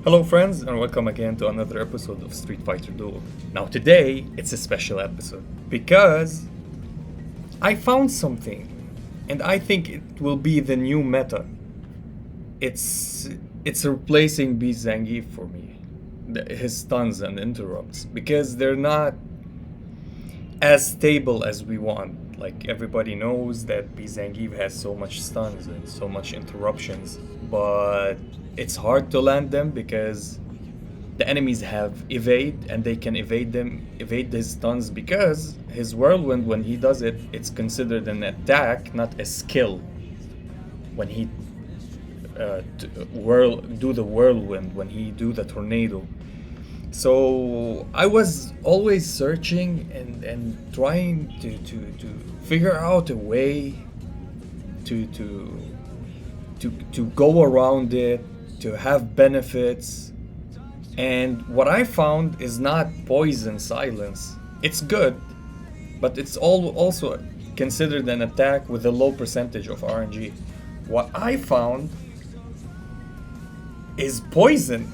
Hello friends and welcome again to another episode of Street Fighter Duel. Now today it's a special episode because I found something and I think it will be the new meta. It's replacing ZANG for me. His stuns and interrupts because they're not as stable as we want. Like everybody knows that ZANG has so much stuns and so much interruptions, but it's hard to land them because the enemies have evade and they can evade his stuns because his whirlwind, when he does it, it's considered an attack, not a skill. When he do the whirlwind, when he do the tornado. So I was always searching and trying to figure out a way to go around it, to have benefits. And what I found is not poison silence. It's good, but it's also considered an attack with a low percentage of RNG. What I found is poison.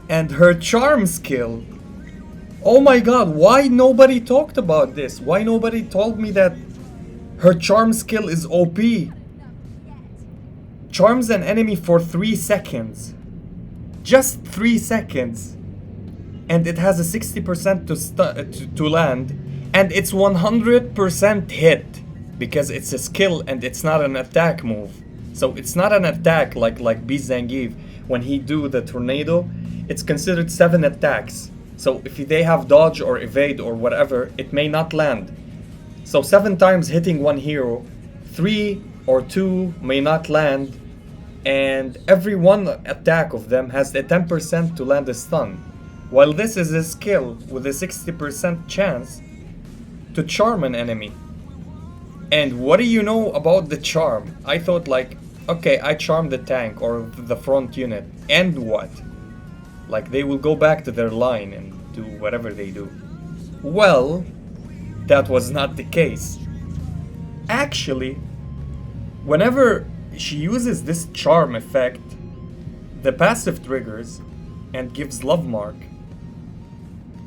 And her charm skill. Oh my god, why nobody talked about this? Why nobody told me that her charm skill is OP? Charms an enemy for 3 seconds. Just 3 seconds. And it has a 60% to land. And it's 100% hit. Because it's a skill and it's not an attack move. So it's not an attack like ZANG. When he do the tornado, it's considered 7 attacks. So if they have dodge or evade or whatever, it may not land. So 7 times hitting one hero, 3 or 2 may not land. And every one attack of them has a 10% to land a stun. While this is a skill with a 60% chance to charm an enemy. And what do you know about the charm? I thought like, okay, I charm the tank or the front unit. And what? Like they will go back to their line and do whatever they do. Well, that was not the case. Actually, whenever she uses this charm effect, the passive triggers and gives love mark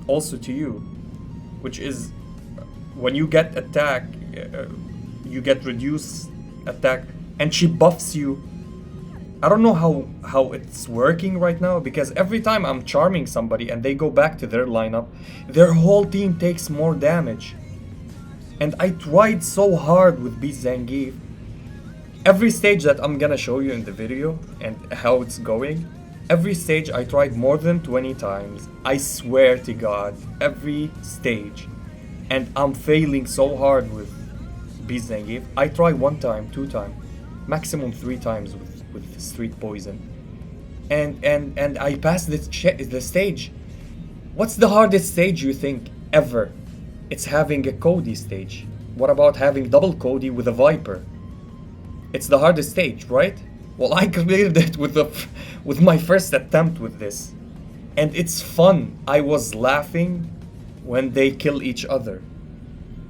also to you, which is when you get attack, you get reduced attack, and she buffs you. I don't know how it's working right now, because every time I'm charming somebody and they go back to their lineup, their whole team takes more damage. And I tried so hard with ZANG. Every stage that I'm gonna show you in the video and how it's going, every stage I tried more than 20 times. I swear to God, every stage. And I'm failing so hard with ZANG. I try 1 time, 2 times, maximum 3 times with Street Poison. And I passed the stage. What's the hardest stage you think ever? It's having a Cody stage. What about having double Cody with a Viper? It's the hardest stage, right? Well, I cleared it with my first attempt with this. And it's fun. I was laughing when they kill each other.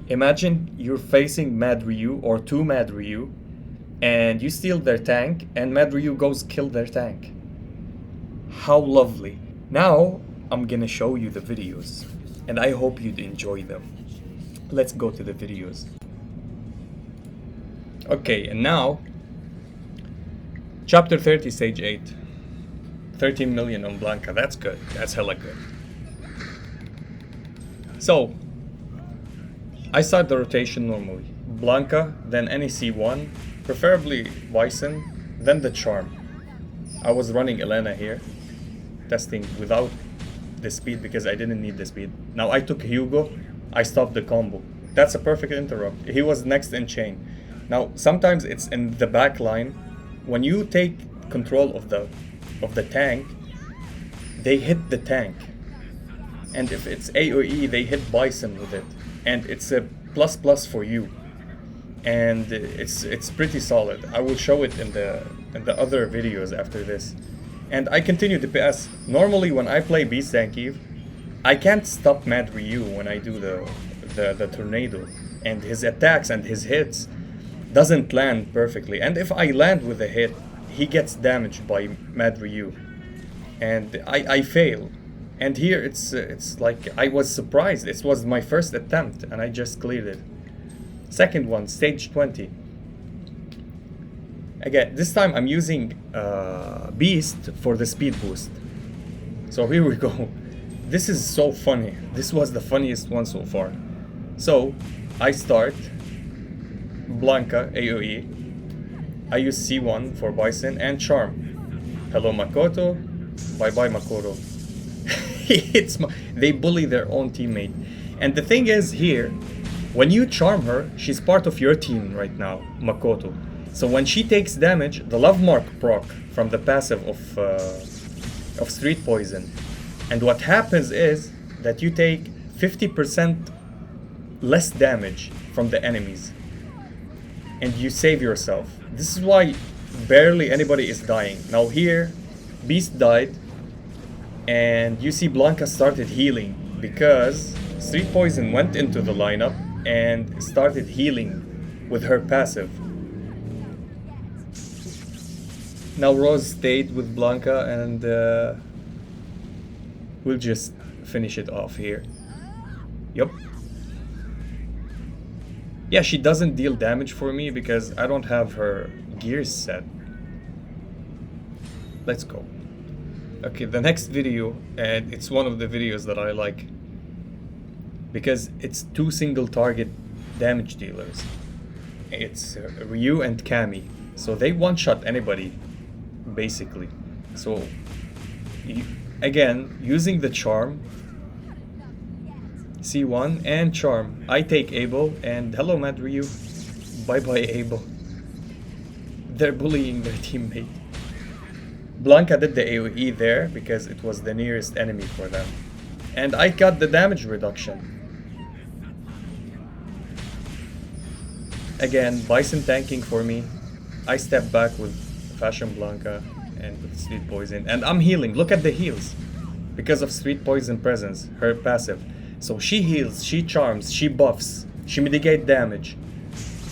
Imagine you're facing Mad Ryu or 2 Mad Ryu, and you steal their tank, and Mad Ryu goes kill their tank. How lovely. Now, I'm gonna show you the videos, and I hope you'd enjoy them. Let's go to the videos. Okay, and now, Chapter 30, Stage 8. 13 million on Blanka, that's good. That's hella good. So, I start the rotation normally. Blanka, then any C1, preferably Bison, then the charm. I was running Elena here, testing without the speed because I didn't need the speed. Now I took Hugo, I stopped the combo. That's a perfect interrupt. He was next in chain. Now sometimes it's in the back line. When you take control of the tank, they hit the tank. And if it's A or E, they hit Bison with it. And it's a plus for you. And it's pretty solid. I will show it in the other videos after this. And I continue to pass. Normally when I play ZANG, I can't stop Mad Ryu when I do the tornado. And his attacks and his hits doesn't land perfectly. And if I land with a hit, he gets damaged by Mad Ryu. and I fail. And here it's like I was surprised. It was my first attempt and I just cleared it. Second one, stage 20. Again, this time I'm using Beast for the speed boost. So here we go. This is so funny. This was the funniest one so far. So I start Blanka AoE. I use C1 for Bison and Charm. Hello Makoto. Bye bye Makoto. They bully their own teammate. And the thing is here, when you charm her, she's part of your team right now, Makoto. So when she takes damage, the love mark proc from the passive of Street Poison. And what happens is that you take 50% less damage from the enemies. And you save yourself. This is why barely anybody is dying. Now here, Beast died. And you see Blanka started healing because Street Poison went into the lineup and started healing with her passive. Now Rose stayed with Blanka and we'll just finish it off here. Yup. Yeah, she doesn't deal damage for me because I don't have her gears set. Let's go. Okay, the next video, and it's one of the videos that I like because it's 2 single target damage dealers. It's Ryu and Kami, so they one-shot anybody basically. So again, using the charm, C1 and charm, I take Abel and hello Mad Ryu, bye bye Abel. They're bullying their teammate. Blanka did the AoE there because it was the nearest enemy for them. And I got the damage reduction. Again, Bison tanking for me. I step back with Fashion Blanka and with Street Poison. And I'm healing. Look at the heals. Because of Street Poison presence, her passive. So she heals, she charms, she buffs, she mitigates damage.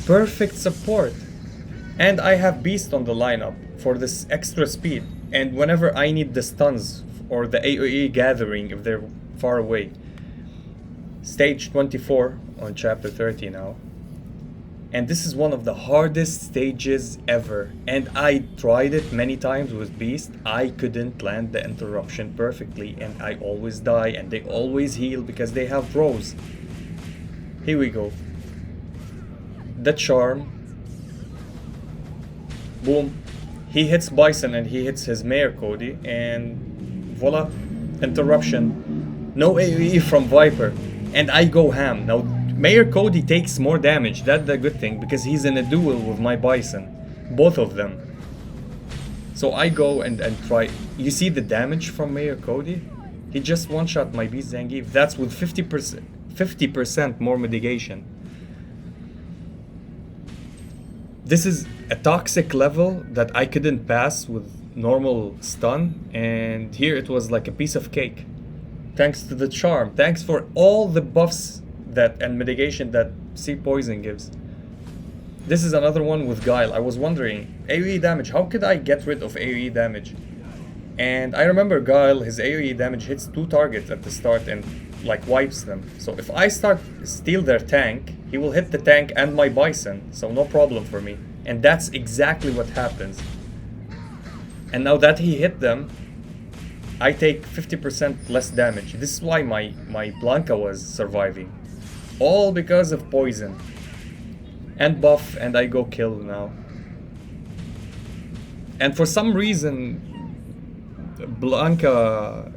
Perfect support. And I have Beast on the lineup for this extra speed. And whenever I need the stuns or the AoE gathering if they're far away. Stage 24 on chapter 30 now. And this is one of the hardest stages ever. And I tried it many times with Beast. I couldn't land the interruption perfectly and I always die and they always heal because they have Rose. Here we go. The charm. Boom. He hits Bison and he hits his Mayor Cody and voila, interruption. No AoE from Viper and I go ham. Now Mayor Cody takes more damage, that's the good thing because he's in a duel with my Bison. Both of them. So I go and try. You see the damage from Mayor Cody? He just one-shot my Beast Zangief. That's with 50% more mitigation. This is a toxic level that I couldn't pass with normal stun, and here it was like a piece of cake. Thanks to the charm, thanks for all the buffs that and mitigation that S.Poison gives. This is another one with Guile. I was wondering, AoE damage, how could I get rid of AoE damage? And I remember Guile, his AoE damage hits 2 targets at the start and like wipes them. So if I steal their tank, he will hit the tank and my Bison, so no problem for me. And that's exactly what happens. And now that he hit them, I take 50% less damage. This is why my Blanka was surviving. All because of poison. And buff, and I go kill now. And for some reason, Blanka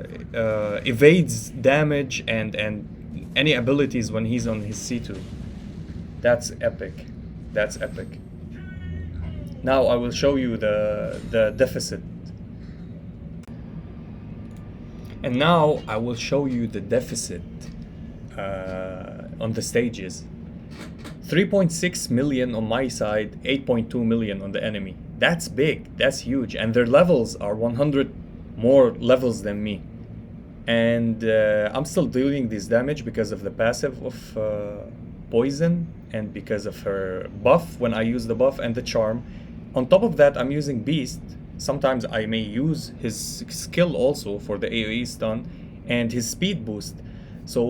evades damage and any abilities when he's on his C2. That's epic. That's epic. Now I will show you the deficit. And now I will show you the deficit on the stages. 3.6 million on my side, 8.2 million on the enemy. That's big, that's huge. And their levels are 100 more levels than me. And I'm still dealing this damage because of the passive of Poison and because of her buff when I use the buff and the charm. On top of that, I'm using Beast, sometimes I may use his skill also for the AoE stun and his speed boost. So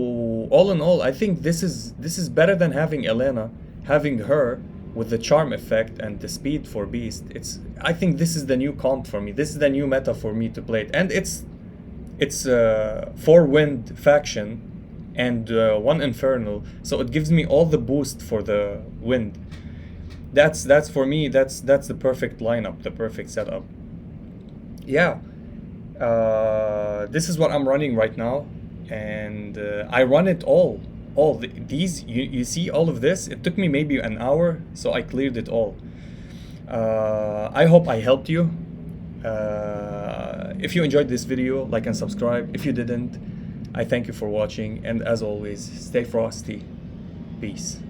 all in all, I think this is better than having Elena. Having her with the charm effect and the speed for Beast, I think this is the new comp for me. This is the new meta for me to play it, and it's 4 wind faction and 1 infernal, so it gives me all the boost for the wind. That's for me, that's the perfect lineup, the perfect setup. Yeah, this is what I'm running right now, and I run it all. These, you see all of this, it took me maybe an hour, so I cleared it all. I hope I helped you. If you enjoyed this video, like and subscribe. If you didn't, I thank you for watching, and as always, stay frosty. Peace.